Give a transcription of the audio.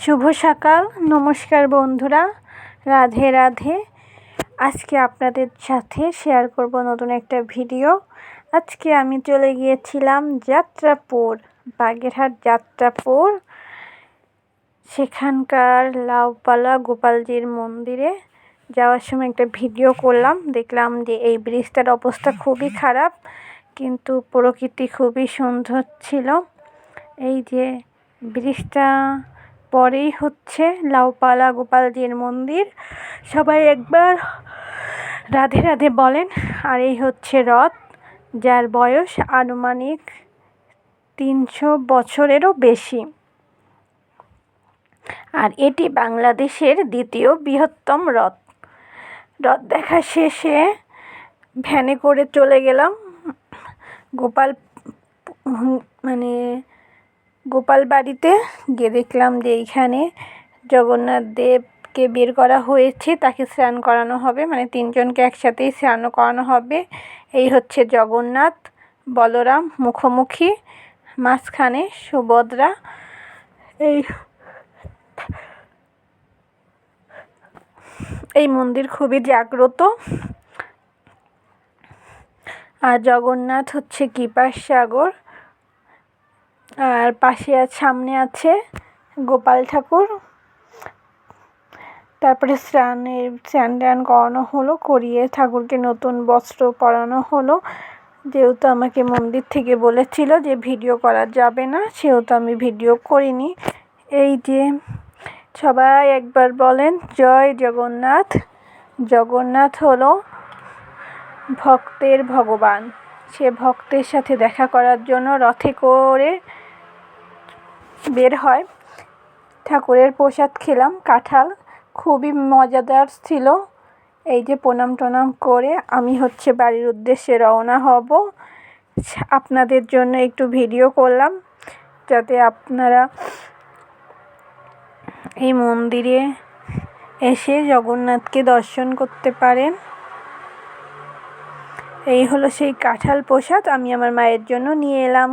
শুভ সকাল, নমস্কার বন্ধুরা, রাধে রাধে। আজকে আপনাদের সাথে শেয়ার করব নতুন একটা ভিডিও। আজকে আমি চলে গিয়েছিলাম যাত্রাপুর, বাগেরহাট যাত্রাপুর। সেখানকার লাউপালা গোপালজির মন্দিরে যাওয়ার সময় একটা ভিডিও করলাম। দেখলাম যে এই ব্রিজটার অবস্থা খুবই খারাপ, কিন্তু প্রকৃতি খুবই সুন্দর ছিল। এই যে ব্রিজটা পরেই হচ্ছে লাউপালা গোপালজির মন্দির। সবাই একবার রাধে রাধে বলেন। আর এই হচ্ছে রথ, যার বয়স আনুমানিক 300 বছরেরও বেশি। আর এটি বাংলাদেশের দ্বিতীয় বৃহত্তম রথ। রথ দেখা শেষে ভ্যানে করে চলে গেলাম গোপাল বাড়িতে। গিয়ে দেখলাম যে এইখানে জগন্নাথ দেবকে বের করা হয়েছে, তাকে স্নান করানো হবে, 3 জনকে একসাথেই স্নান করানো হবে। এই হচ্ছে জগন্নাথ, বলরাম মুখোমুখি, মাঝখানে সুভদ্রা। এই মন্দির খুবই জাগ্রত। আর জগন্নাথ হচ্ছে কৃপার সাগর। আর সামনে আছে গোপাল ঠাকুর। তারপরে স্নান করানো হলো, করিয়ে ঠাকুরকে নতুন বস্ত্র পরানো হলো। যেহেতু আমাকে মন্দির থেকে বলেছিল যে ভিডিও করা যাবে না, সেহেতু আমি ভিডিও করিনি। এই যে সবাই একবার বলেন জয় জগন্নাথ। জগন্নাথ হলো ভক্তের ভগবান। সে ভক্তের সাথে দেখা করার জন্য রথে করে বের হয়। ঠাকুরের প্রসাদ খেলাম, কাঁঠাল, খুবই মজাদার ছিল। এই যে প্রণাম টনাম করে আমি বাড়ির উদ্দেশ্যে রওনা হব। আপনাদের জন্য একটু ভিডিও করলাম, যাতে আপনারা এই মন্দিরে এসে জগন্নাথকে দর্শন করতে পারেন। এই হলো সেই কাঁঠাল প্রসাদ, আমি আমার মায়ের জন্য নিয়ে এলাম।